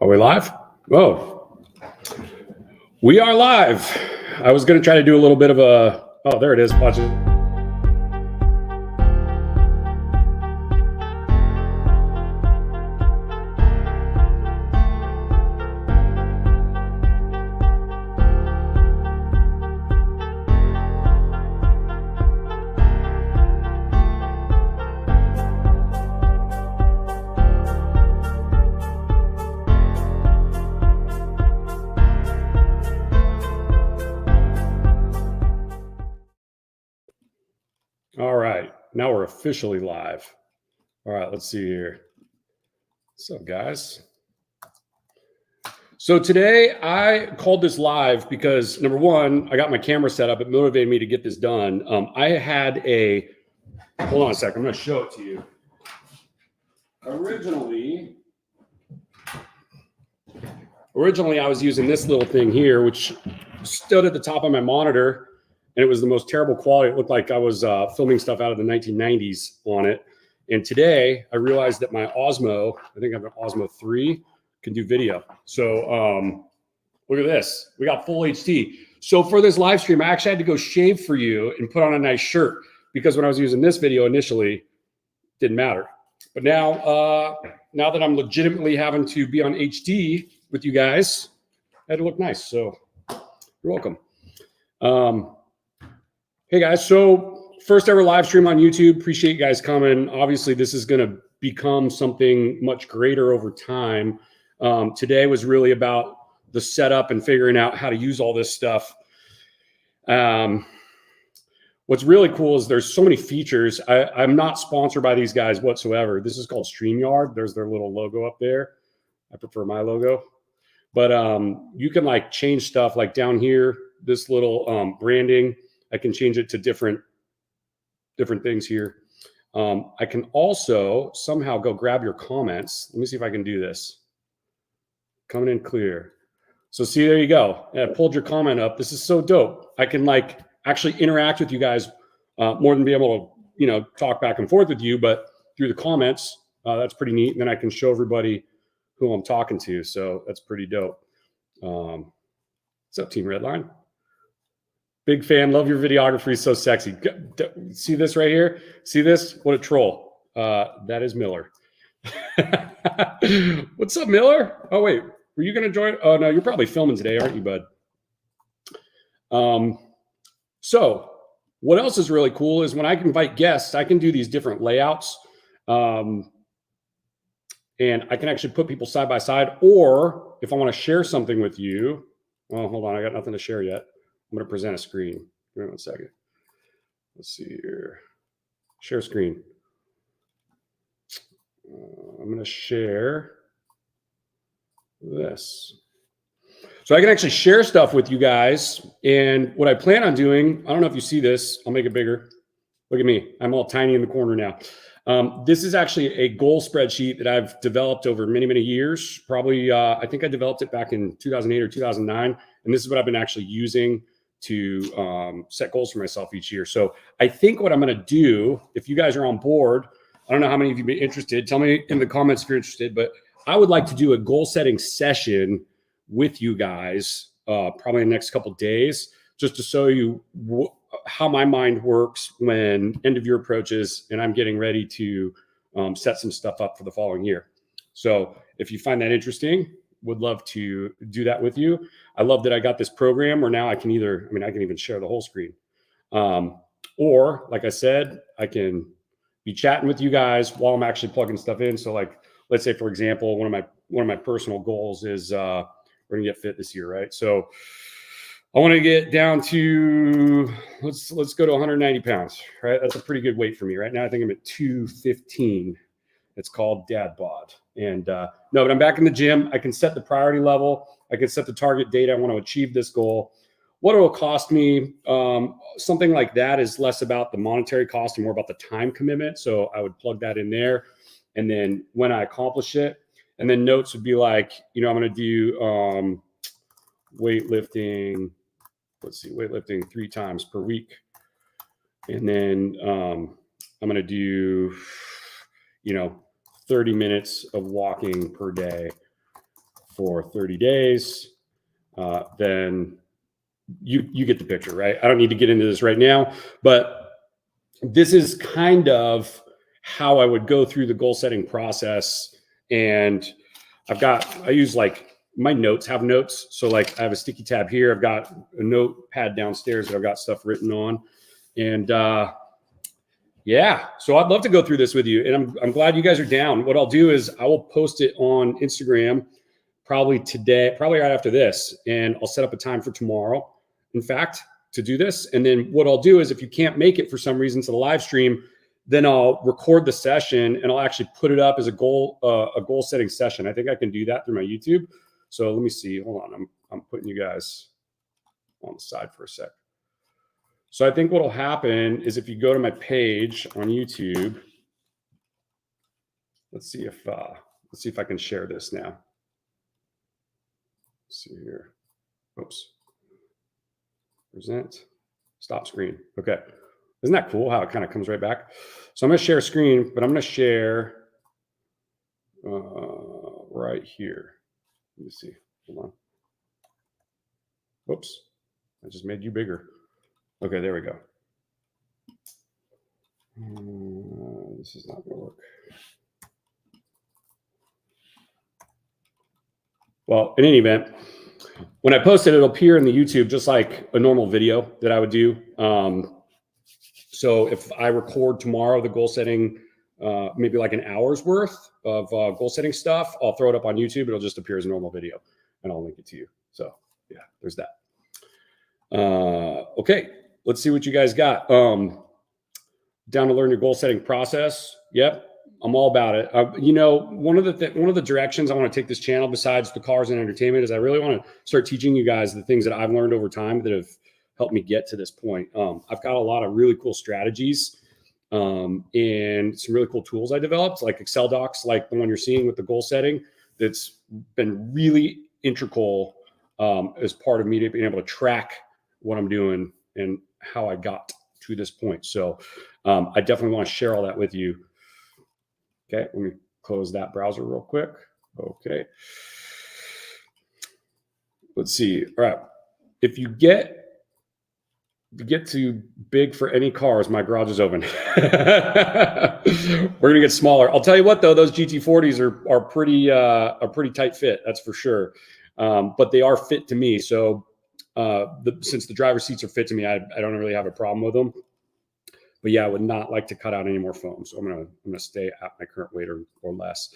Are we live? Whoa. We are live. I was going to try to do a little bit of a... Oh, there it is. Watch it. All right, now we're officially live. All right, let's see here. What's up, guys? So today I called this live because number one, I got my camera set up. It motivated me to get this done. I had a, hold on a second, I'm gonna show it to you. Originally I was using this little thing here, which stood at the top of my monitor. And it was the most terrible quality. It looked like I was filming stuff out of the 1990s on it. And today I realized that my Osmo, I think I have an Osmo 3, can do video. So look at this. We got full HD. So for this live stream, I actually had to go shave for you and put on a nice shirt because when I was using this video initially, it didn't matter. But now, now that I'm legitimately having to be on HD with you guys, I had to look nice. So you're welcome. Hey guys, so first ever live stream on YouTube. Appreciate you guys coming. Obviously, this is going to become something much greater over time. Today was really about the setup and figuring out how to use all this stuff. What's really cool is there's so many features. I'm not sponsored by these guys whatsoever. This is called Streamyard. There's their little logo up there. I prefer my logo. But you can like change stuff like down here, this little branding. I can change it to different things here. I can also somehow go grab your comments. Let me see if I can do this. Coming in clear. So see, there you go. I pulled your comment up. This is so dope. I can like actually interact with you guys more than be able to, you know, talk back and forth with you, but through the comments, that's pretty neat. And then I can show everybody who I'm talking to. So that's pretty dope. What's up, Team Redline? Big fan. Love your videography. So sexy. See this right here? See this? What a troll. That is Miller. What's up, Miller? Oh, wait. Were you going to join? Oh, no. You're probably filming today, aren't you, bud? So what else is really cool is when I can invite guests, I can do these different layouts. And I can actually put people side by side. Or if I want to share something with you, well, hold on. I got nothing to share yet. I'm going to present a screen. Give me 1 second. Let's see here. Share screen. I'm going to share this. So I can actually share stuff with you guys. And what I plan on doing, I don't know if you see this. I'll make it bigger. Look at me. I'm all tiny in the corner now. This is actually a goal spreadsheet that I've developed over many, many years. Probably, I think I developed it back in 2008 or 2009. And this is what I've been actually using to set goals for myself each year. So I think what I'm going to do, if you guys are on board, I don't know how many of you be interested. Tell me in the comments if you're interested, but I would like to do a goal setting session with you guys probably in the next couple of days, just to show you how my mind works when end of year approaches and I'm getting ready to set some stuff up for the following year. So if you find that interesting, would love to do that with you. I love that I got this program where now I can either, I can even share the whole screen. Or like I said, I can be chatting with you guys while I'm actually plugging stuff in. So like, let's say for example, one of my personal goals is we're gonna get fit this year, right? So I want to get down to, let's go to 190 pounds, right? That's a pretty good weight for me right now. I think I'm at 215. It's called dad bod. And no, but I'm back in the gym. I can set the priority level. I can set the target date. I want to achieve this goal. What it will cost me, something like that is less about the monetary cost and more about the time commitment. So I would plug that in there. And then when I accomplish it, and then notes would be like, you know, I'm going to do weightlifting. Let's see, weightlifting 3 times per week. And then I'm going to do, you know, 30 minutes of walking per day for 30 days, then you get the picture, right? I don't need to get into this right now, but this is kind of how I would go through the goal setting process. And I use like my notes have notes. So like I have a sticky tab here. I've got a notepad downstairs that I've got stuff written on. And yeah, so I'd love to go through this with you. And I'm glad you guys are down. What I'll do is I will post it on Instagram probably today, probably right after this. And I'll set up a time for tomorrow, in fact, to do this. And then what I'll do is if you can't make it for some reason to the live stream, then I'll record the session and I'll actually put it up as a goal setting session. I think I can do that through my YouTube. So let me see. Hold on. I'm putting you guys on the side for a sec. So I think what will happen is if you go to my page on YouTube, let's see if I can share this now. Let's see here. Oops. Present. Stop screen. Okay. Isn't that cool how it kind of comes right back? So I'm going to share screen, but I'm going to share right here. Let me see. Hold on. Oops. I just made you bigger. Okay, there we go. This is not going to work. Well, in any event, when I post it, it'll appear in the YouTube just like a normal video that I would do. So if I record tomorrow the goal setting, maybe like an hour's worth of goal setting stuff, I'll throw it up on YouTube. It'll just appear as a normal video and I'll link it to you. So yeah, there's that. Okay, let's see what you guys got. Down to learn your goal setting process. Yep, I'm all about it. One of the directions I want to take this channel, besides the cars and entertainment, is I really want to start teaching you guys the things that I've learned over time that have helped me get to this point. I've got a lot of really cool strategies and some really cool tools I developed, like Excel docs, like the one you're seeing with the goal setting. That's been really integral as part of me being able to track what I'm doing and how I got to this point. So I definitely want to share all that with you. Okay, let me close that browser real quick. Okay. Let's see. All right. If you get too big for any cars, my garage is open. We're going to get smaller. I'll tell you what, though, those GT40s are pretty tight fit. That's for sure. But they are fit to me. So since the driver's seats are fit to me, I don't really have a problem with them. But yeah, I would not like to cut out any more foam. So I'm gonna stay at my current weight or less.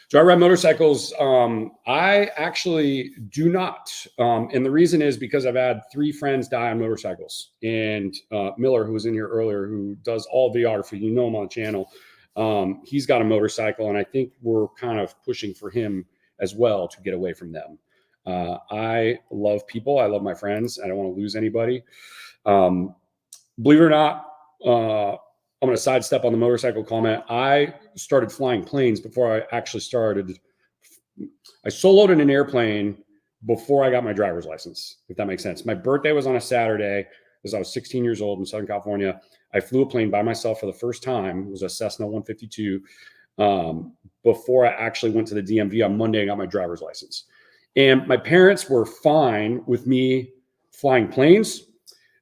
Do I ride motorcycles? I actually do not. And the reason is because I've had 3 friends die on motorcycles. And Miller, who was in here earlier, who does all videography, you know him on the channel, he's got a motorcycle. And I think we're kind of pushing for him as well to get away from them. I love people. I love my friends. I don't want to lose anybody. Believe it or not, I'm going to sidestep on the motorcycle comment. I started flying planes before I actually started. I soloed in an airplane before I got my driver's license, if that makes sense. My birthday was on a Saturday because I was 16 years old in Southern California. I flew a plane by myself for the first time. It was a Cessna 152 before I actually went to the DMV on Monday and got my driver's license. And my parents were fine with me flying planes.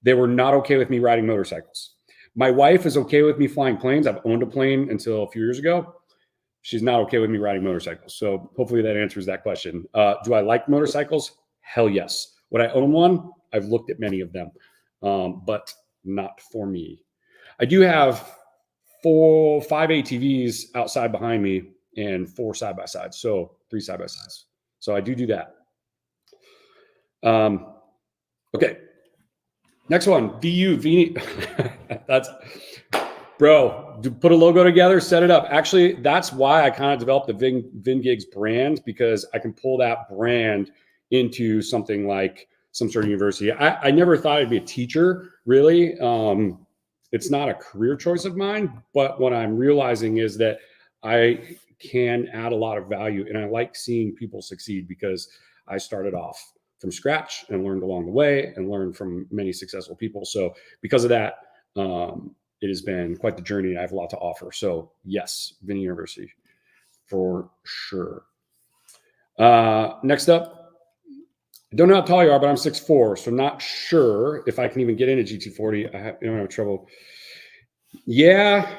They were not okay with me riding motorcycles. My wife is okay with me flying planes. I've owned a plane until a few years ago. She's not okay with me riding motorcycles. So hopefully that answers that question. Do I like motorcycles? Hell yes. Would I own one? I've looked at many of them, but not for me. I do have 5 ATVs outside behind me and 4 side-by-sides. So 3 side-by-sides. So I do that. Okay. Next one, VU. That's, bro, put a logo together, set it up. Actually, that's why I kind of developed the VinGigs brand, because I can pull that brand into something like some sort of university. I never thought I'd be a teacher, really. It's not a career choice of mine, but what I'm realizing is that I can add a lot of value, and I like seeing people succeed because I started off from scratch and learned along the way and learned from many successful people. So because of that, it has been quite the journey. I have a lot to offer. So yes, Vinny University for sure. Next up, I don't know how tall you are, but I'm 6'4", so I'm not sure if I can even get into GT40. I have trouble. Yeah,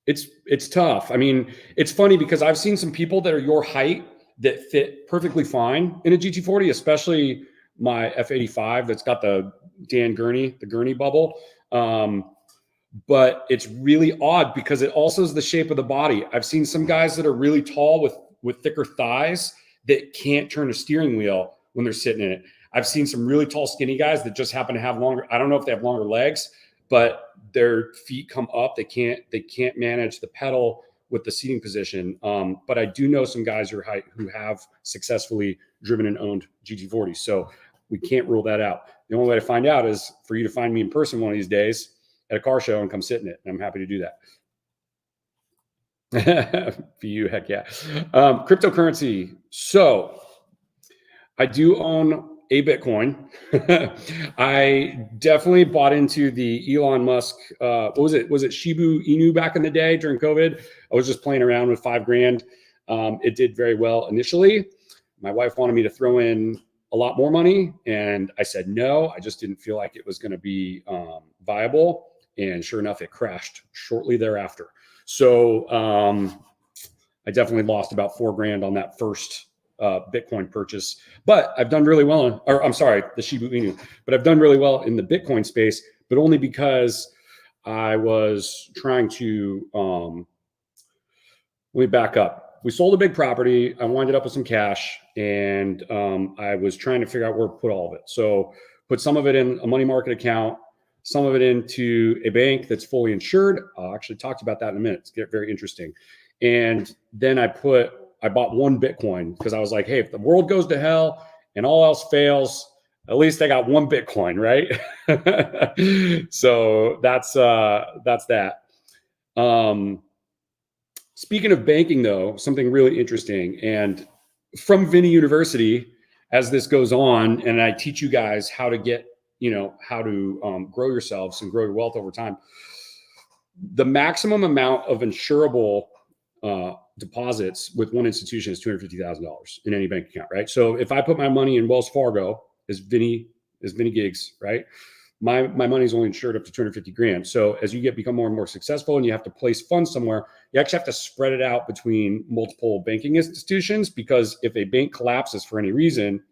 it's tough. I mean, it's funny because I've seen some people that are your height that fit perfectly fine in a GT40, especially my F85 that's got the Gurney bubble. But it's really odd because it also is the shape of the body. I've seen some guys that are really tall with thicker thighs that can't turn a steering wheel when they're sitting in it. I've seen some really tall, skinny guys that just happen to have longer. I don't know if they have longer legs, but their feet come up. They can't manage the pedal with the seating position. But I do know some guys your height who have successfully driven and owned GT40s. So we can't rule that out. The only way to find out is for you to find me in person one of these days at a car show and come sit in it. And I'm happy to do that. For you, heck yeah. Cryptocurrency. So I do own a Bitcoin. I definitely bought into the Elon Musk. What was it? Was it Shiba Inu back in the day during COVID? I was just playing around with $5,000. It did very well initially. My wife wanted me to throw in a lot more money, and I said no. I just didn't feel like it was going to be viable. And sure enough, it crashed shortly thereafter. So I definitely lost about $4,000 on that first Bitcoin purchase, but I've done really well the Shiba Inu, but I've done really well in the Bitcoin space, but only because I was trying to, let me back up. We sold a big property. I winded up with some cash, and I was trying to figure out where to put all of it. So put some of it in a money market account, some of it into a bank that's fully insured. I'll actually talk about that in a minute. It's very interesting. And then I bought one Bitcoin because I was like, hey, if the world goes to hell and all else fails, at least I got one Bitcoin, right? So that's that. Speaking of banking, though, something really interesting, and from Vinny University, as this goes on, and I teach you guys how to get, how to grow yourselves and grow your wealth over time. The maximum amount of insurable deposits with one institution is $250,000 in any bank account, right? So if I put my money in Wells Fargo as Vinny Gigs, right? My money is only insured up to $250,000. So as you become more and more successful and you have to place funds somewhere, you actually have to spread it out between multiple banking institutions, because if a bank collapses for any reason,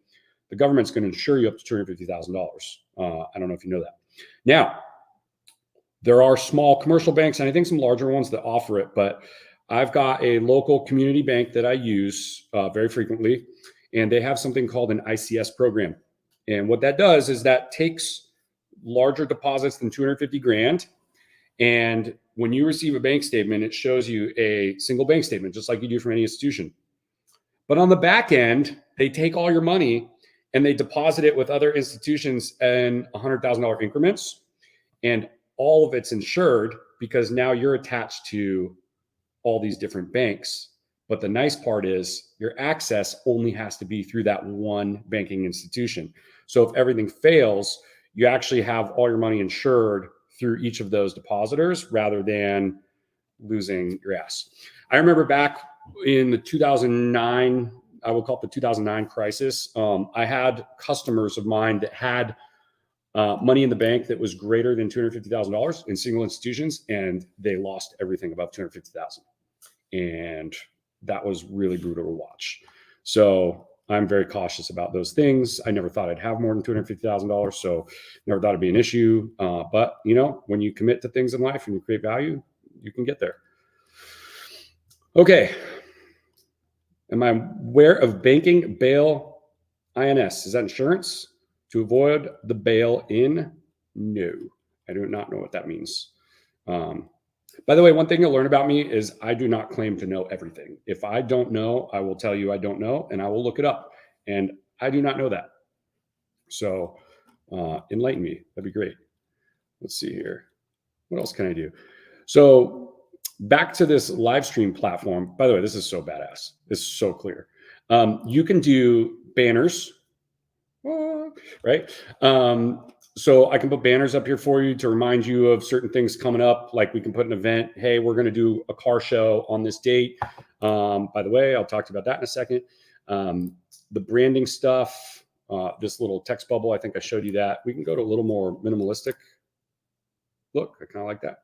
the government's going to insure you up to $250,000. I don't know if you know that. Now, there are small commercial banks and I think some larger ones that offer it, but I've got a local community bank that I use very frequently, and they have something called an ICS program. And what that does is that takes larger deposits than $250,000. And when you receive a bank statement, it shows you a single bank statement, just like you do from any institution. But on the back end, they take all your money and they deposit it with other institutions in $100,000 increments. And all of it's insured because now you're attached to all these different banks. But the nice part is your access only has to be through that one banking institution. So if everything fails, you actually have all your money insured through each of those depositors rather than losing your ass. I remember back in the 2009, I would call it the 2009 crisis. I had customers of mine that had money in the bank that was greater than $250,000 in single institutions, and they lost everything above $250,000. And that was really brutal to watch. So I'm very cautious about those things. I never thought I'd have more than $250,000, so never thought it'd be an issue. But when you commit to things in life and you create value, you can get there. Okay. Am I aware of banking bail INS? Is that insurance? To avoid the bail-in? No, I do not know what that means. By the way, one thing you'll learn about me is I do not claim to know everything. If I don't know, I will tell you I don't know, and I will look it up. And I do not know that. So enlighten me. That'd be great. Let's see here. What else can I do? So back to this live stream platform. By the way, this is so badass. This is so clear. You can do banners, right? So I can put banners up here for you to remind you of certain things coming up. Like we can put an event. Hey, we're going to do a car show on this date. By the way, I'll talk to you about that in a second. The branding stuff, this little text bubble, I think I showed you that. We can go to a little more minimalistic look. I kind of like that.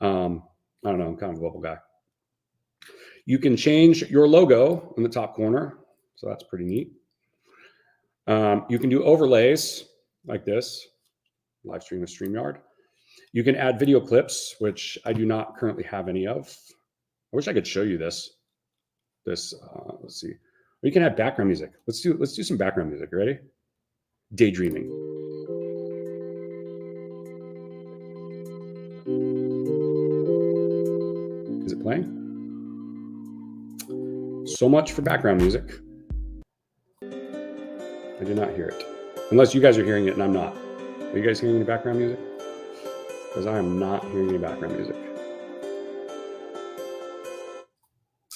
I don't know. I'm kind of a bubble guy. You can change your logo in the top corner. So that's pretty neat. You can do overlays like this, live stream with Streamyard. You can add video clips, which I do not currently have any of. I wish I could show you this. Let's see. Or you can add background music. Let's do some background music. You ready? Daydreaming. Is it playing? So much for background music. I do not hear it. Unless you guys are hearing it and I'm not. Are you guys hearing any background music? Because I am not hearing any background music.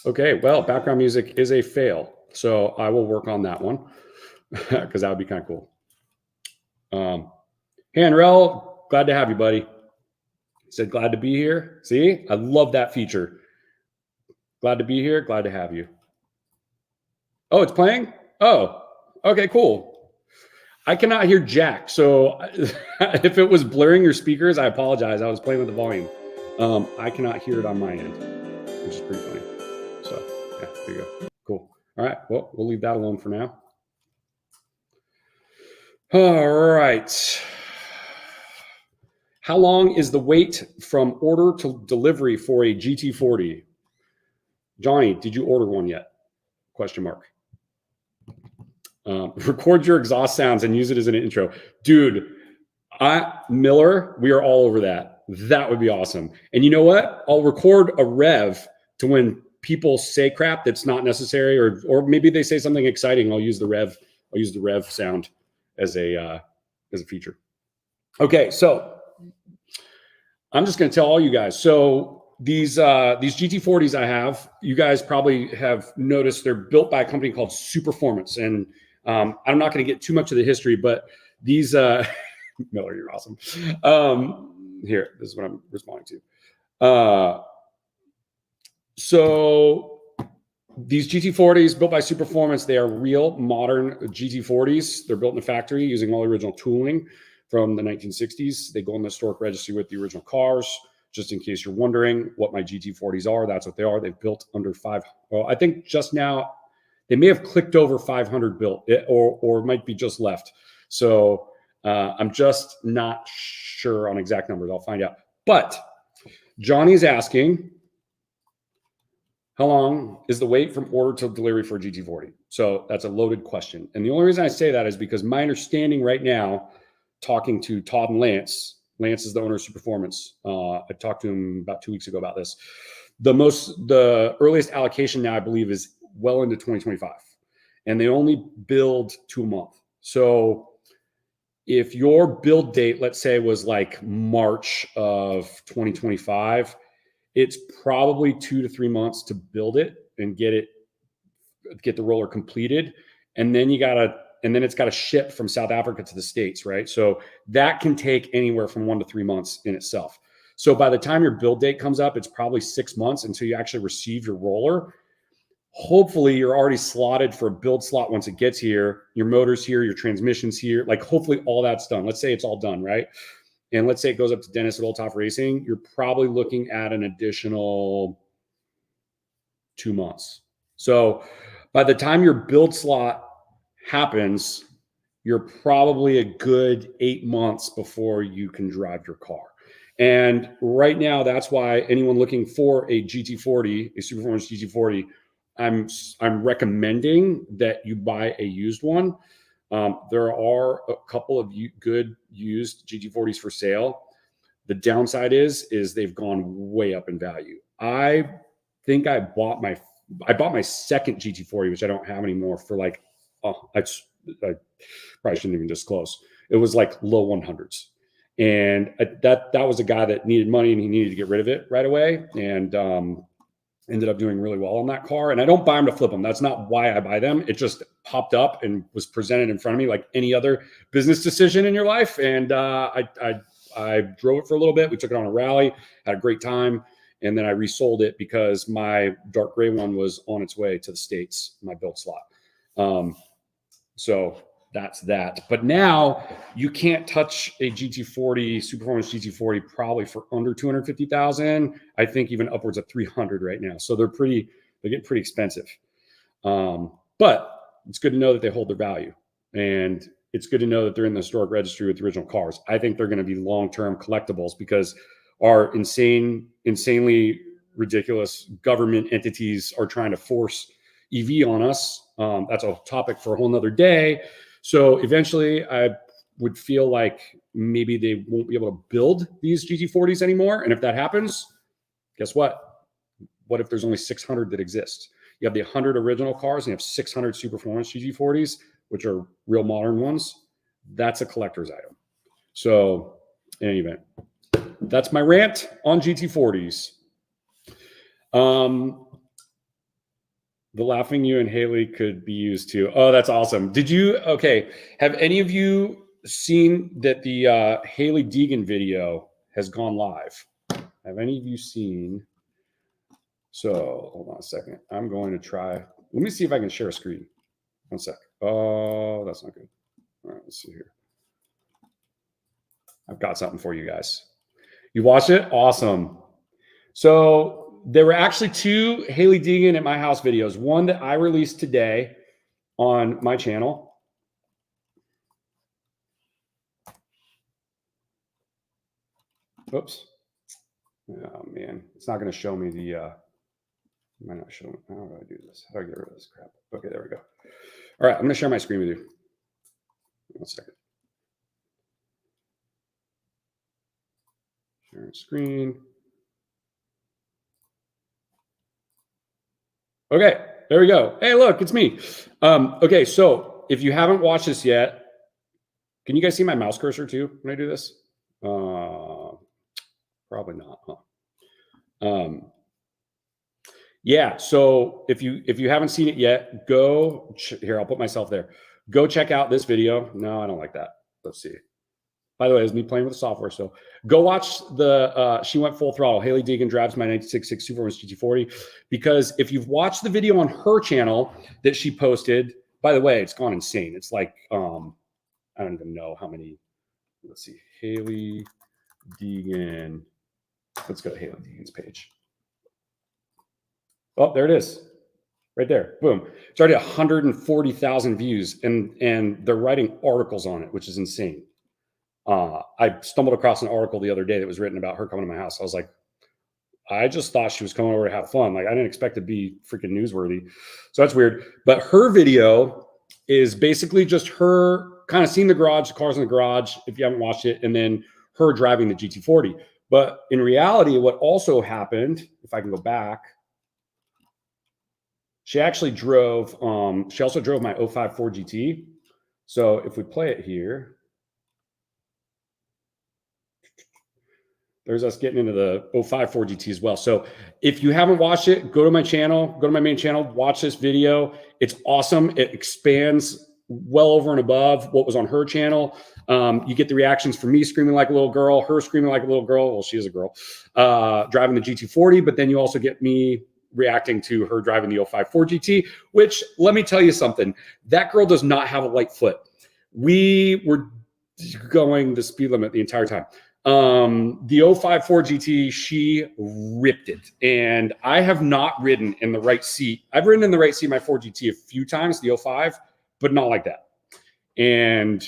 Okay, well, background music is a fail. So I will work on that one because that would be kind of cool. Hey, Anrel, glad to have you, buddy. He said, glad to be here. See, I love that feature. Glad to be here. Glad to have you. Oh, it's playing? Oh, okay, cool. I cannot hear Jack. So if it was blurring your speakers, I apologize. I was playing with the volume. I cannot hear it on my end, which is pretty funny. So yeah, there you go. Cool. All right. Well, we'll leave that alone for now. All right. How long is the wait from order to delivery for a GT40? Johnny, did you order one yet? Question mark. Record your exhaust sounds and use it as an intro. Dude, Miller, we are all over that. That would be awesome. And you know what? I'll record a rev to when people say crap that's not necessary, or maybe they say something exciting. I'll use the rev sound as a feature. Okay, so I'm just going to tell all you guys. So these GT40s I have, you guys probably have noticed they're built by a company called Superformance. And I'm not going to get too much of the history, but these, Miller, you're awesome. Here, this is what I'm responding to. So these GT40s built by Superformance, they are real modern GT40s. They're built in a factory using all the original tooling from the 1960s. They go in the historic registry with the original cars. Just in case you're wondering what my GT40s are, that's what they are. They've built under well, I think just now, they may have clicked over 500 built, or it might be just left. So I'm just not sure on exact numbers. I'll find out. But Johnny's asking, how long is the wait from order to delivery for a GT40? So that's a loaded question. And the only reason I say that is because my understanding right now, talking to Todd and Lance is the owner of Superformance. I talked to him about 2 weeks ago about this. The earliest allocation now, I believe, is well into 2025, and they only build 2 a month. So if your build date, let's say, was like March of 2025, it's probably 2 to 3 months to build it and get the roller completed. And then it's got to ship from South Africa to the States, right? So that can take anywhere from 1 to 3 months in itself. So by the time your build date comes up, it's probably 6 months until you actually receive your roller. Hopefully you're already slotted for a build slot once it gets here. Your motor's here, your transmission's here. Like hopefully all that's done. Let's say it's all done, right? And let's say it goes up to Dennis at Old Top Racing. You're probably looking at an additional 2 months. So by the time your build slot happens, you're probably a good 8 months before you can drive your car. And right now, that's why anyone looking for a GT40, a Superformance GT40, I'm recommending that you buy a used one. There are a couple of good used GT40s for sale. The downside is they've gone way up in value. I think I bought my second GT40, which I don't have anymore, for like, I probably shouldn't even disclose. It was like low 100s. And that was a guy that needed money and he needed to get rid of it right away. And ended up doing really well on that car. And I don't buy them to flip them. That's not why I buy them. It just popped up and was presented in front of me like any other business decision in your life. And I drove it for a little bit. We took it on a rally, had a great time. And then I resold it because my dark gray one was on its way to the States, my build slot. So that's that. But now you can't touch a GT40, Superperformance GT40, probably for under 250,000. I think even upwards of 300 right now. So they're getting pretty expensive. But it's good to know that they hold their value, and it's good to know that they're in the historic registry with the original cars. I think they're going to be long-term collectibles because our insanely ridiculous government entities are trying to force EV on us. That's a topic for a whole nother day. So eventually I would feel like maybe they won't be able to build these GT40s anymore. And if that happens, guess what? What if there's only 600 that exist? You have the 100 original cars and you have 600 Superperformance GT40s, which are real modern ones. That's a collector's item. So in any event, that's my rant on GT40s. The laughing you and Haley could be used too. Oh, that's awesome. Have any of you seen that the Haley Degan video has gone live? Have any of you seen? So hold on a second. I'm going to try. Let me see if I can share a screen. One sec. Oh, that's not good. All right, let's see here. I've got something for you guys. You watched it? Awesome. So there were actually two Haley Degan at my house videos. One that I released today on my channel. Oops. Oh man, it's not going to show me the. Might not show me. How do I do this? How do I get rid of this crap? Okay, there we go. All right, I'm going to share my screen with you. One second. Share screen. Okay, there we go. Hey, look, it's me. Okay, so if you haven't watched this yet, can you guys see my mouse cursor too when I do this? Probably not, huh? Yeah, so if you haven't seen it yet, go here. I'll put myself there. Go check out this video. No, I don't like that. Let's see. By the way, it's me playing with the software. So go watch the She Went Full Throttle. Haley Degan drives my 1966 Superperformance GT40. Because if you've watched the video on her channel that she posted, by the way, it's gone insane. It's like, I don't even know how many. Let's see. Haley Degan. Let's go to Haley Degan's page. Oh, there it is. Right there. Boom. It's already 140,000 views. And they're writing articles on it, which is insane. I stumbled across an article the other day that was written about her coming to my house. I was like, I just thought she was coming over to have fun. Like, I didn't expect it to be freaking newsworthy. So that's weird. But her video is basically just her kind of seeing the garage, the cars in the garage, if you haven't watched it, and then her driving the GT40. But in reality, what also happened, if I can go back, she actually drove, she also drove my 05 Ford GT. So if we play it here, there's us getting into the 05 Ford GT as well. So if you haven't watched it, go to my channel, go to my main channel, watch this video. It's awesome. It expands well over and above what was on her channel. You get the reactions from me screaming like a little girl, her screaming like a little girl. Well, she is a girl, driving the GT40, but then you also get me reacting to her driving the 05 Ford GT, which, let me tell you something, that girl does not have a light foot. We were going the speed limit the entire time. The 05 Ford GT, she ripped it. And I have not ridden in the right seat. I've ridden in the right seat my Ford GT a few times, the 05, but not like that. And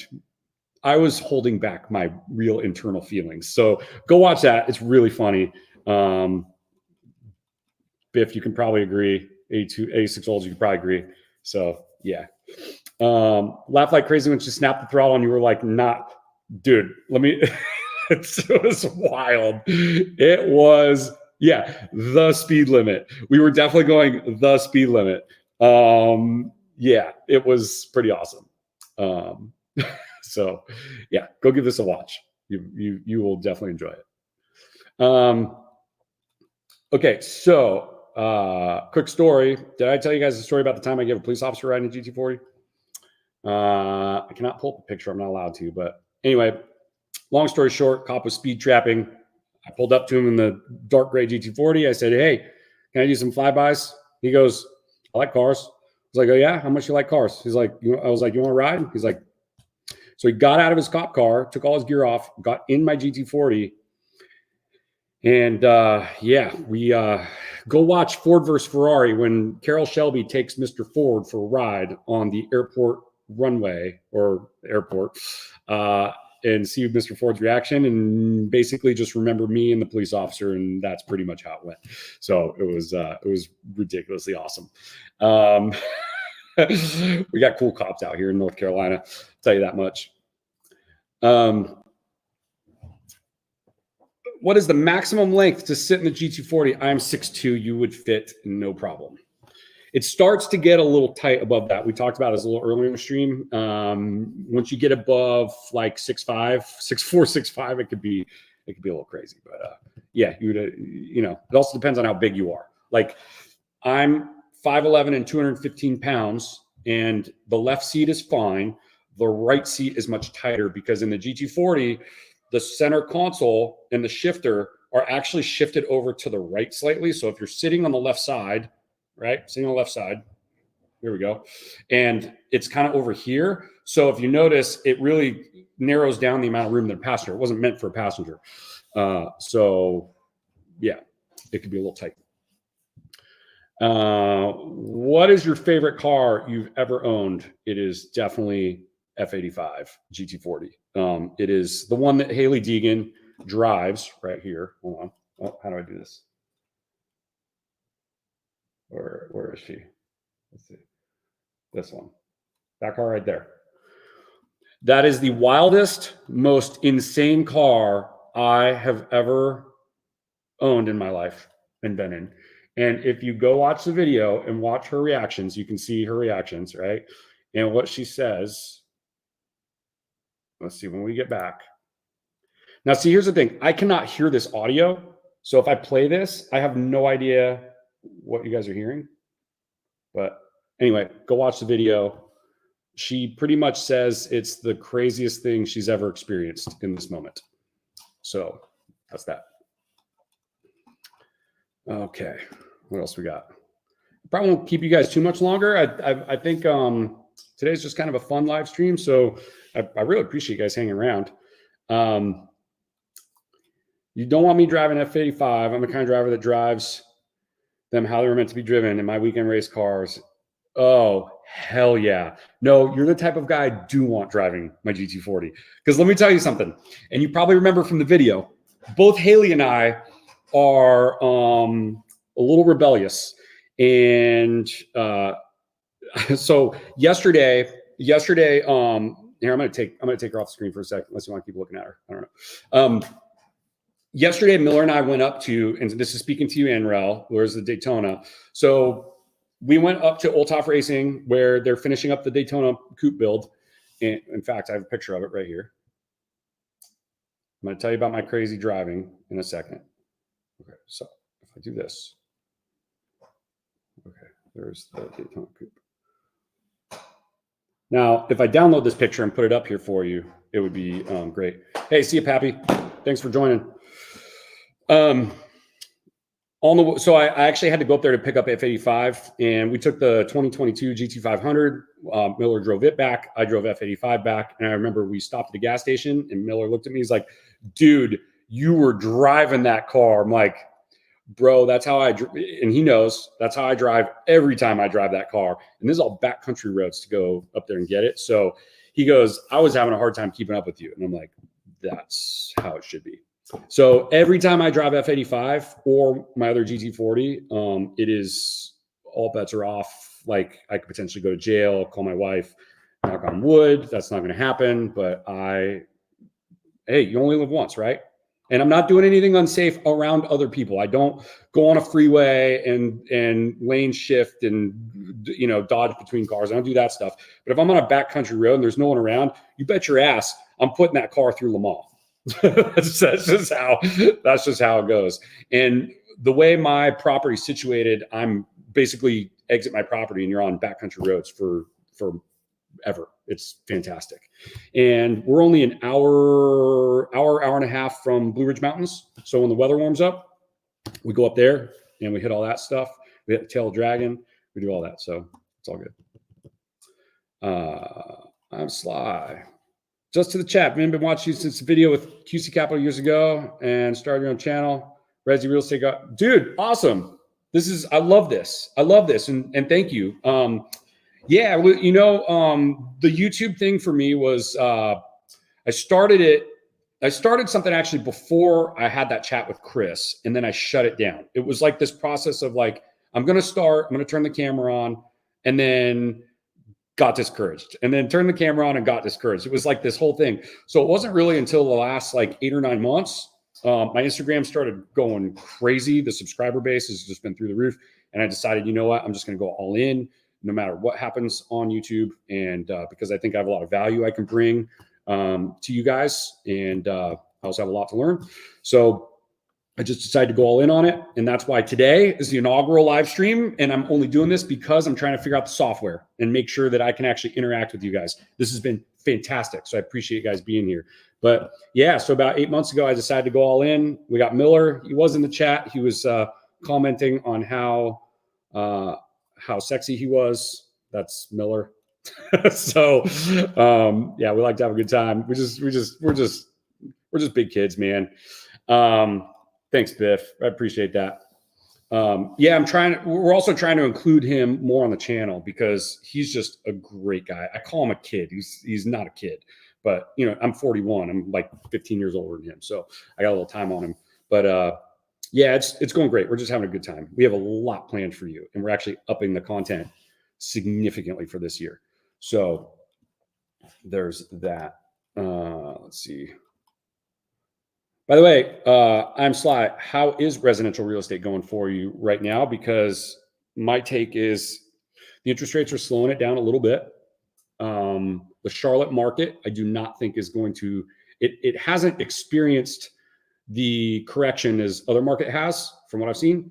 I was holding back my real internal feelings. So go watch that. It's really funny. Biff, you can probably agree. 86 olds, you can probably agree. So yeah. Laugh like crazy when she snapped the throttle and you were like, not, dude, let me... It was wild. It was, yeah, the speed limit. We were definitely going the speed limit. Yeah, it was pretty awesome. So yeah, go give this a watch. You will definitely enjoy it. Okay, so quick story. Did I tell you guys the story about the time I gave a police officer a ride in a GT40? I cannot pull up a picture. I'm not allowed to. But anyway, long story short, cop was speed trapping. I pulled up to him in the dark gray GT40. I said, hey, can I do some flybys? He goes, I like cars. I was like, oh, yeah? How much you like cars? He's like, I was like, you want to ride? He's like, so he got out of his cop car, took all his gear off, got in my GT40. And yeah, we go watch Ford versus Ferrari when Carroll Shelby takes Mr. Ford for a ride on the airport runway or airport and see Mr. Ford's reaction, and basically just remember me and the police officer, and that's pretty much how it went. So it was ridiculously awesome. We got cool cops out here in North Carolina, I'll tell you that much. What is the maximum length to sit in the GT40? I'm 6'2". You would fit no problem. It starts to get a little tight above that. We talked about this a little earlier in the stream. Once you get above like 6'5", 6'4", 6'5", it could be a little crazy. But yeah, it also depends on how big you are. Like I'm 5'11" and 215 pounds, and the left seat is fine. The right seat is much tighter because in the GT40, the center console and the shifter are actually shifted over to the right slightly. So if you're sitting on the left side, right? Sitting on the left side, here we go. And it's kind of over here. So if you notice, it really narrows down the amount of room that a passenger. It wasn't meant for a passenger. So yeah, it could be a little tight. What is your favorite car you've ever owned? It is definitely F85 GT40. It is the one that Haley Degan drives right here. Hold on. Oh, how do I do this? Where is she? Let's see. This one. That car right there. That is the wildest, most insane car I have ever owned in my life and been in. And if you go watch the video and watch her reactions, you can see her reactions, right? And what she says. Let's see when we get back. Now, see, here's the thing. I cannot hear this audio. So if I play this, I have no idea what you guys are hearing. But anyway, go watch the video. She pretty much says it's the craziest thing she's ever experienced in this moment. So that's that. Okay, what else we got? Probably won't keep you guys too much longer. I think today's just kind of a fun live stream, so I really appreciate you guys hanging around. You don't want me driving F85. I'm the kind of driver that drives them how they were meant to be driven in my weekend race cars. Oh, hell yeah. No, you're the type of guy I do want driving my GT40. Because let me tell you something, and you probably remember from the video, both Haley and I are a little rebellious. And so yesterday, here, I'm gonna take her off the screen for a second, unless you want to keep looking at her. I don't know. Yesterday, Miller and I went up to, and this is speaking to you, Anrel, where's the Daytona. So we went up to Old Top Racing, where they're finishing up the Daytona coupe build. And in fact, I have a picture of it right here. I'm going to tell you about my crazy driving in a second. Okay, so if I do this, okay, there's the Daytona coupe. Now, if I download this picture and put it up here for you, it would be great. Hey, see you, Pappy. Thanks for joining. So I actually had to go up there to pick up F85, and we took the 2022 GT500. Miller drove it back. I drove F85 back, and I remember we stopped at the gas station, and Miller looked at me. He's like, "Dude, you were driving that car." I'm like, "Bro, that's how and he knows that's how I drive every time I drive that car. And this is all backcountry roads to go up there and get it." So he goes, "I was having a hard time keeping up with you," and I'm like, "That's how it should be." So every time I drive F85 or my other GT40, it is all bets are off. Like I could potentially go to jail, call my wife, knock on wood. That's not going to happen. But hey, you only live once, right? And I'm not doing anything unsafe around other people. I don't go on a freeway and lane shift and, dodge between cars. I don't do that stuff. But if I'm on a backcountry road and there's no one around, you bet your ass I'm putting that car through Le Mans. that's just how it goes. And the way my property's situated, I'm basically exit my property and you're on backcountry roads for ever. It's fantastic. And we're only an hour and a half from Blue Ridge Mountains. So when the weather warms up, we go up there and we hit all that stuff. We hit the Tail Dragon. We do all that. So it's all good. I'm Sly. Just to the chat, man, been watching you since the video with QC Capital years ago and started your own channel. Resi Real Estate dude, awesome. I love this. And thank you. Yeah, you know, the YouTube thing for me was, I started something actually before I had that chat with Chris, and then I shut it down. It was like this process of like, I'm going to turn the camera on, and then got discouraged, and then turned the camera on and got discouraged. It was like this whole thing. So it wasn't really until the last like 8 or 9 months, my Instagram started going crazy. The subscriber base has just been through the roof. And I decided, you know what, I'm just going to go all in no matter what happens on YouTube. And because I think I have a lot of value I can bring to you guys. And I also have a lot to learn. So I just decided to go all in on it. And that's why today is the inaugural live stream. And I'm only doing this because I'm trying to figure out the software and make sure that I can actually interact with you guys. This has been fantastic. So I appreciate you guys being here. But yeah, so about 8 months ago, I decided to go all in. We got Miller. He was in the chat. He was commenting on how sexy he was. That's Miller. So yeah, we like to have a good time. We're just big kids, man. Thanks, Biff. I appreciate that. Yeah, we're also trying to include him more on the channel because he's just a great guy. I call him a kid. He's not a kid, but you know, I'm 41. I'm like 15 years older than him. So I got a little time on him, but yeah, it's going great. We're just having a good time. We have a lot planned for you, and we're actually upping the content significantly for this year. So there's that. Let's see. By the way, I'm Sly. How is residential real estate going for you right now? Because my take is the interest rates are slowing it down a little bit. The Charlotte market, I do not think is going to, it hasn't experienced the correction as other market has from what I've seen,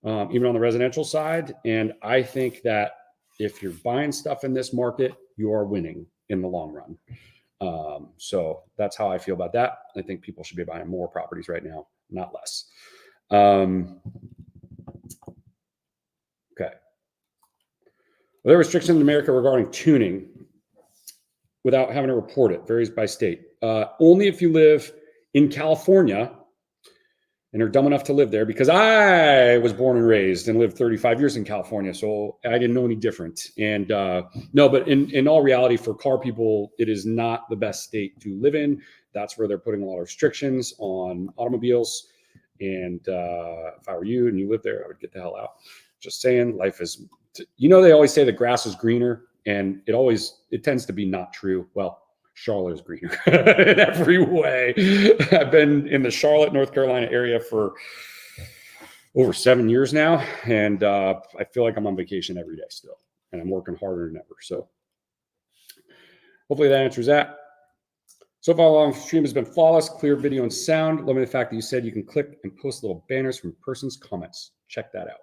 even on the residential side. And I think that if you're buying stuff in this market, you are winning in the long run. So that's how I feel about that. I think people should be buying more properties right now, not less. Okay. Are there restrictions in America regarding tuning without having to report it? Varies by state. Only if you live in California and are dumb enough to live there, because I was born and raised and lived 35 years in California. So I didn't know any different. And no, but in all reality, for car people, it is not the best state to live in. That's where they're putting a lot of restrictions on automobiles. And if I were you and you live there, I would get the hell out. Just saying, life is, you know, they always say the grass is greener, and it tends to be not true. Well, Charlotte is greener in every way. I've been in the Charlotte, North Carolina area for over 7 years now. And I feel like I'm on vacation every day still, and I'm working harder than ever. So hopefully that answers that. So far along, the stream has been flawless, clear video and sound. Love the fact that you said you can click and post little banners from a person's comments. Check that out.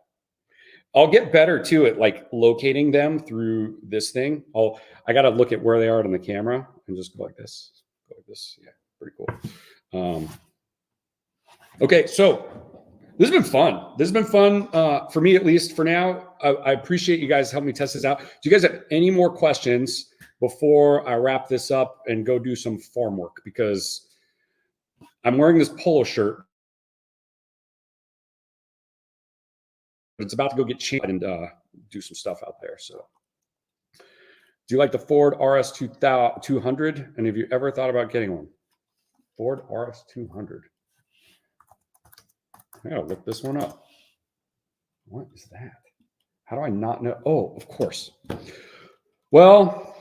I'll get better too at like locating them through this thing. I got to look at where they are on the camera and just go like this. Go like this. Yeah, pretty cool. Okay, so this has been fun. This has been fun for me, at least for now. I appreciate you guys helping me test this out. Do you guys have any more questions before I wrap this up and go do some farm work? Because I'm wearing this polo shirt. It's about to go get changed and do some stuff out there. So, do you like the Ford RS 200? And have you ever thought about getting one? Ford RS 200. I gotta look this one up. What is that? How do I not know? Oh, of course. Well,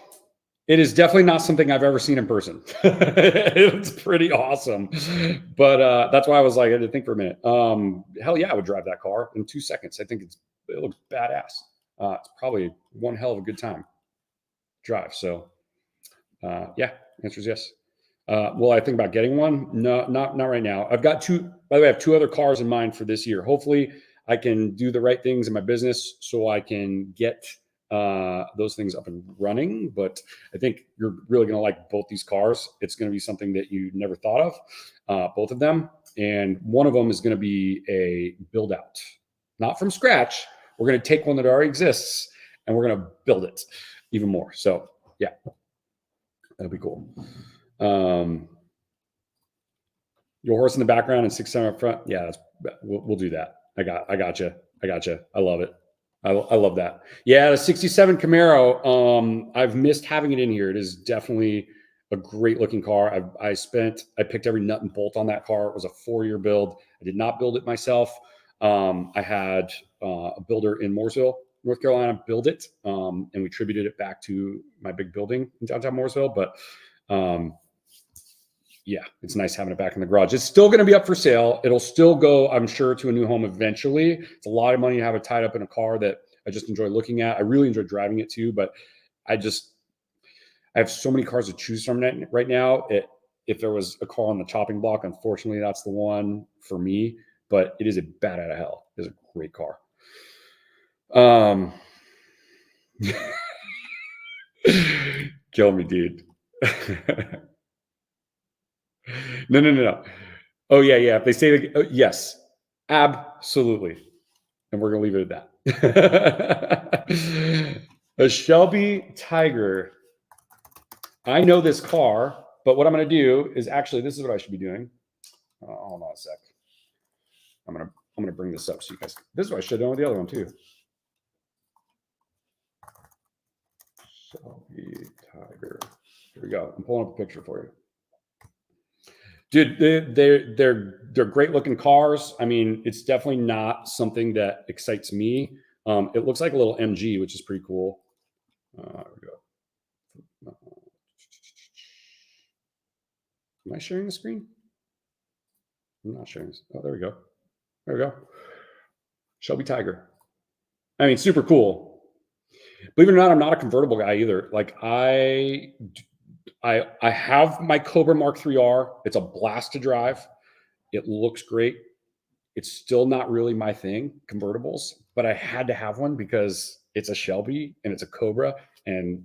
it is definitely not something I've ever seen in person. It's pretty awesome. But that's why I was like, I had to think for a minute. Hell yeah, I would drive that car in 2 seconds. I think it looks badass. It's probably one hell of a good time drive. So yeah, answer is yes. Will I think about getting one? No, not right now. I've got two. By the way, I have two other cars in mind for this year. Hopefully, I can do the right things in my business so I can get those things up and running. But I think you're really going to like both these cars. It's going to be something that you never thought of, both of them. And one of them is going to be a build out, not from scratch. We're going to take one that already exists and we're going to build it even more. So yeah, that'll be cool. Your horse in the background and 6-7 up front. Yeah, we'll do that. I got you. I love it. I love that. Yeah, the 67 Camaro. I've missed having it in here. It is definitely a great looking car. I picked every nut and bolt on that car. It was a 4-year build. I did not build it myself. I had a builder in Mooresville, North Carolina, build it, and we attributed it back to my big building in downtown Mooresville. But yeah, it's nice having it back in the garage. It's still going to be up for sale. It'll still go, I'm sure, to a new home eventually. It's a lot of money to have it tied up in a car that I just enjoy looking at. I really enjoy driving it too, but I have so many cars to choose from right now. If there was a car on the chopping block, unfortunately, that's the one for me. But it is a bat out of hell. It is a great car. Kill me, dude. No. Oh yeah. If they say that, yes, absolutely. And we're gonna leave it at that. A Shelby Tiger. I know this car, but what I'm gonna do is actually, this is what I should be doing. Hold on a sec. I'm gonna bring this up so you guys. This is what I should have done with the other one too. Shelby Tiger. Here we go. I'm pulling up a picture for you. Dude, they're great looking cars. I mean, it's definitely not something that excites me. It looks like a little MG, which is pretty cool. There we go. Am I sharing the screen? I'm not sharing this. Oh, there we go. There we go. Shelby Tiger. I mean, super cool. Believe it or not, I'm not a convertible guy either. Like I have my Cobra Mark III-R. It's a blast to drive. It looks great. It's still not really my thing, convertibles, but I had to have one because it's a Shelby and it's a Cobra. And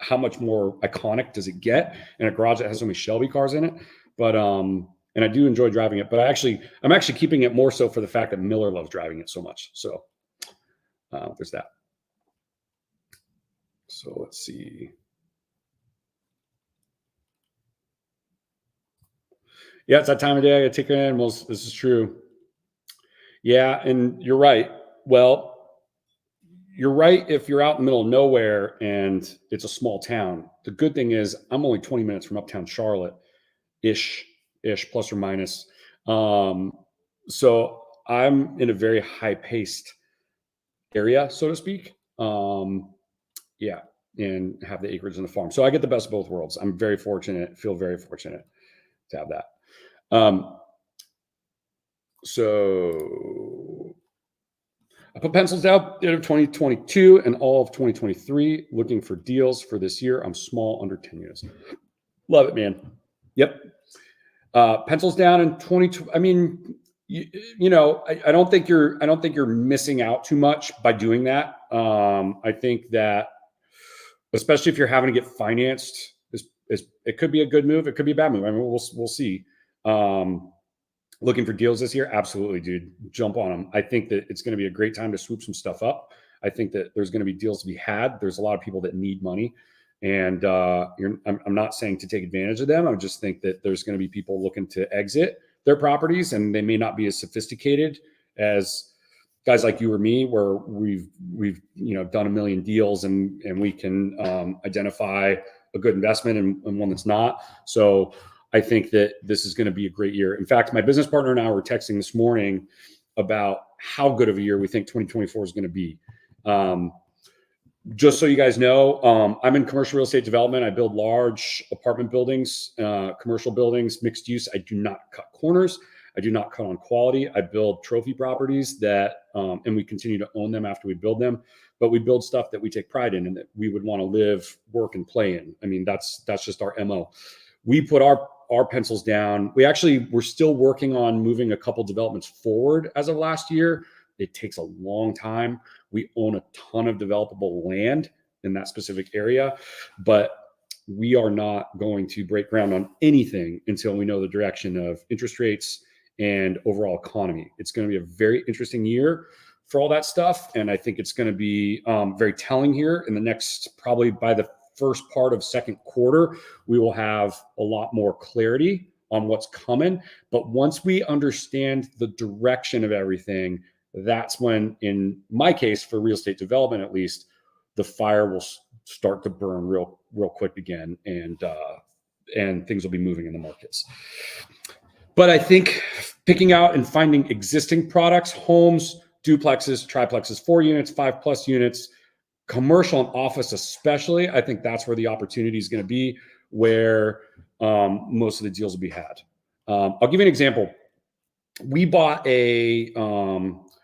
how much more iconic does it get in a garage that has so many Shelby cars in it? But and I do enjoy driving it, but I'm actually keeping it more so for the fact that Miller loves driving it so much. So there's that. So let's see. Yeah, it's that time of day. I got to take animals. This is true. Yeah, and you're right. Well, you're right if you're out in the middle of nowhere and it's a small town. The good thing is I'm only 20 minutes from uptown Charlotte, ish, plus or minus. So I'm in a very high-paced area, so to speak. Yeah, and have the acreage and the farm. So I get the best of both worlds. I'm very fortunate, feel very fortunate to have that. So I put pencils down in 2022 and all of 2023, looking for deals for this year. I'm small, under 10 units. Love it, man. Yep. Pencils down in 22. I mean, you know, I don't think you're missing out too much by doing that. I think that, especially if you're having to get financed, it could be a good move. It could be a bad move. I mean, we'll see. Looking for deals this year? Absolutely, dude. Jump on them. I think that it's going to be a great time to swoop some stuff up. I think that there's going to be deals to be had. There's a lot of people that need money. And I'm not saying to take advantage of them. I just think that there's going to be people looking to exit their properties, and they may not be as sophisticated as guys like you or me, where we've done a million deals and we can identify a good investment and one that's not. So I think that this is going to be a great year. In fact, my business partner and I were texting this morning about how good of a year we think 2024 is going to be. Just so you guys know, I'm in commercial real estate development. I build large apartment buildings, commercial buildings, mixed use. I do not cut corners. I do not cut on quality. I build trophy properties that, and we continue to own them after we build them. But we build stuff that we take pride in and that we would want to live, work, and play in. I mean, that's just our MO. we put our pencils down. We're still working on moving a couple developments forward as of last year. It takes a long time. We own a ton of developable land in that specific area, but we are not going to break ground on anything until we know the direction of interest rates and overall economy. It's going to be a very interesting year for all that stuff. And I think it's going to be very telling here in the next, probably by the first part of second quarter, we will have a lot more clarity on what's coming. But once we understand the direction of everything, that's when, in my case, for real estate development, at least, the fire will start to burn real quick again, and things will be moving in the markets. But I think picking out and finding existing products, homes, duplexes, triplexes, 4 units, 5+ units, commercial and office especially, I think that's where the opportunity is going to be, where most of the deals will be had. I'll give you an example. We bought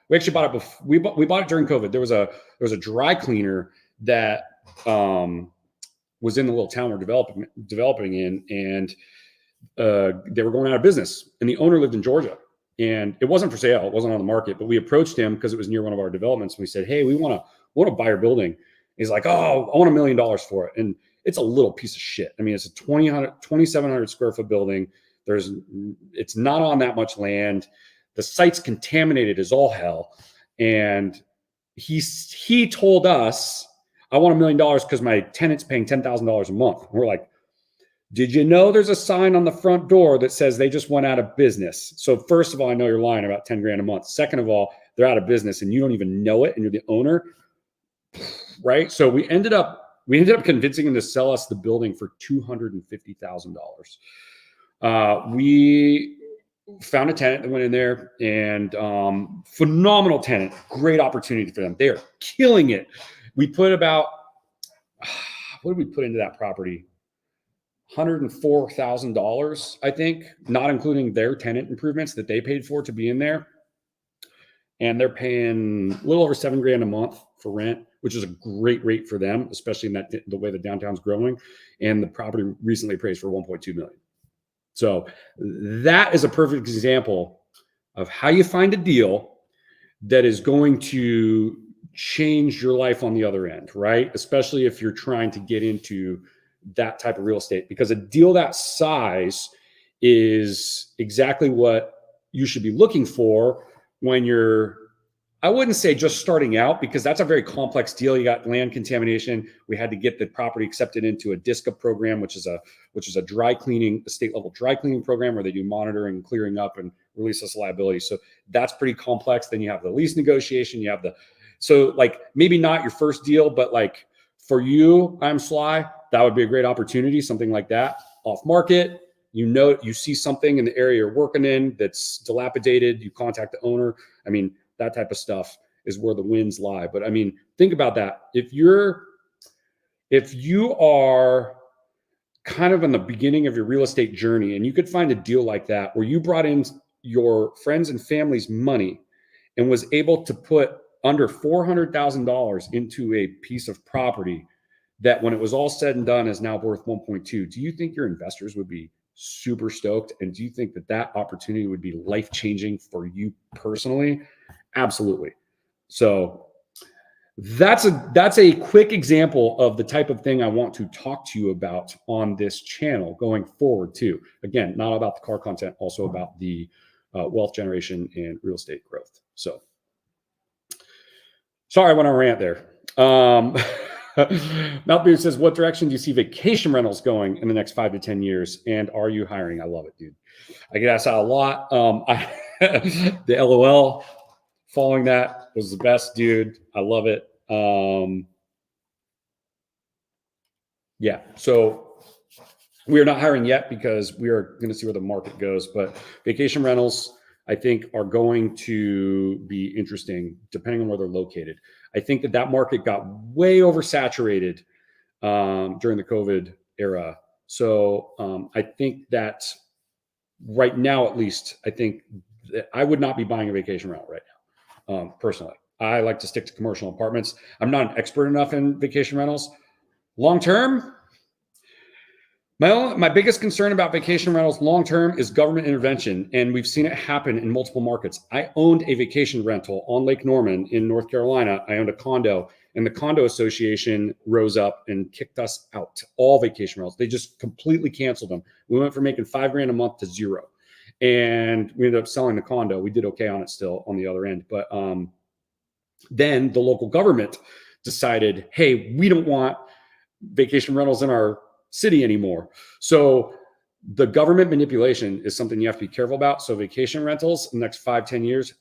we actually bought it we bought it during COVID. There was a dry cleaner that was in the little town we're developing in, and they were going out of business, and the owner lived in Georgia, and it wasn't for sale. It wasn't on the market, but we approached him because it was near one of our developments. And we said, hey, we want to buy your building. He's like, oh, I want $1 million for it. And it's a little piece of shit. I mean, it's a 2,700 square foot building. It's not on that much land. The site's contaminated as all hell. And he told us, I want $1 million because my tenant's paying $10,000 a month. And we're like, did you know there's a sign on the front door that says they just went out of business? So first of all, I know you're lying about 10 grand a month. Second of all, they're out of business and you don't even know it, and you're the owner, right? So we ended up convincing him to sell us the building for $250,000. We found a tenant that went in there, and phenomenal tenant, great opportunity for them. They are killing it. We put about, what did we put into that property? $104,000, I think, not including their tenant improvements that they paid for to be in there. And they're paying a little over $7 grand a month for rent, which is a great rate for them, especially in the way the downtown's growing. And the property recently appraised for $1.2 million. So that is a perfect example of how you find a deal that is going to change your life on the other end, right? Especially if you're trying to get into that type of real estate, because a deal that size is exactly what you should be looking for when you're, I wouldn't say just starting out, because that's a very complex deal. You got land contamination. We had to get the property accepted into a DISCA program, which is a dry cleaning, a state level dry cleaning program where they do monitoring, clearing up, and release us liability. So that's pretty complex. Then you have the lease negotiation. You have so like maybe not your first deal, but like for you, I'm Sly, that would be a great opportunity. Something like that off market. You see something in the area you're working in that's dilapidated. You contact the owner. I mean, that type of stuff is where the wins lie. But I mean, think about that. If you are kind of in the beginning of your real estate journey and you could find a deal like that where you brought in your friends and family's money and was able to put under $400,000 into a piece of property that when it was all said and done is now worth 1.2, do you think your investors would be super stoked? And do you think that opportunity would be life-changing for you personally? Absolutely. So that's a quick example of the type of thing I want to talk to you about on this channel going forward too. Again, not about the car content, also about the wealth generation and real estate growth. So sorry I went on a rant there. Maltbeard says, what direction do you see vacation rentals going in the next 5 to 10 years? And are you hiring? I love it, dude. I get asked that a lot. The LOL following that was the best, dude. I love it. Yeah. So we are not hiring yet because we are going to see where the market goes. But vacation rentals, I think, are going to be interesting depending on where they're located. I think that market got way oversaturated during the COVID era. So I think that right now, at least, I think that I would not be buying a vacation rental right now. Personally, I like to stick to commercial apartments. I'm not an expert enough in vacation rentals. Long term, My biggest concern about vacation rentals long-term is government intervention, and we've seen it happen in multiple markets. I owned a vacation rental on Lake Norman in North Carolina. I owned a condo, and the condo association rose up and kicked us out, all vacation rentals. They just completely canceled them. We went from making $5,000 a month to zero, and we ended up selling the condo. We did okay on it still on the other end, but then the local government decided, hey, we don't want vacation rentals in our city anymore. So the government manipulation is something you have to be careful about. So vacation rentals in the next 5-10 years,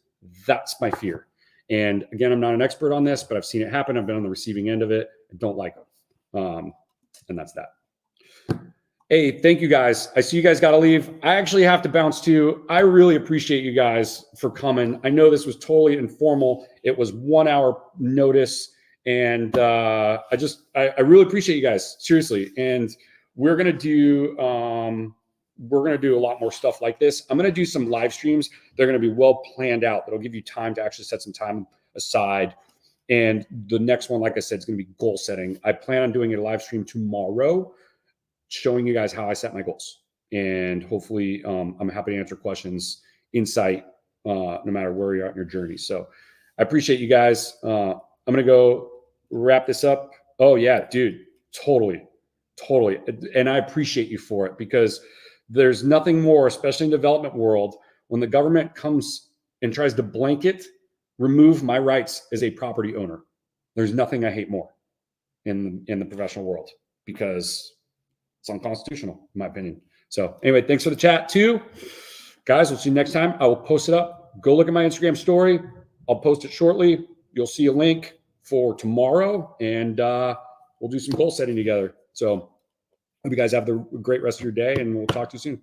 that's my fear. And again, I'm not an expert on this, but I've seen it happen. I've been on the receiving end of it. I don't like them. And that's that. Hey, thank you guys. I see you guys got to leave. I actually have to bounce too. I really appreciate you guys for coming. I know this was totally informal. It was 1 hour notice. And I really appreciate you guys, seriously. And we're gonna do a lot more stuff like this. I'm gonna do some live streams. They're gonna be well planned out. That'll give you time to actually set some time aside. And the next one, like I said, is gonna be goal setting. I plan on doing a live stream tomorrow, showing you guys how I set my goals. And hopefully, I'm happy to answer questions, insight, no matter where you're at in your journey. So I appreciate you guys. I'm gonna go wrap this up. Oh yeah, dude, totally. And I appreciate you for it, because there's nothing more, especially in the development world, when the government comes and tries to blanket remove my rights as a property owner. There's nothing I hate more in the professional world, because it's unconstitutional, in my opinion. So anyway, thanks for the chat too. Guys, we'll see you next time. I will post it up. Go look at my Instagram story. I'll post it shortly. You'll see a link for tomorrow, and we'll do some goal setting together. So hope you guys have the great rest of your day, and we'll talk to you soon.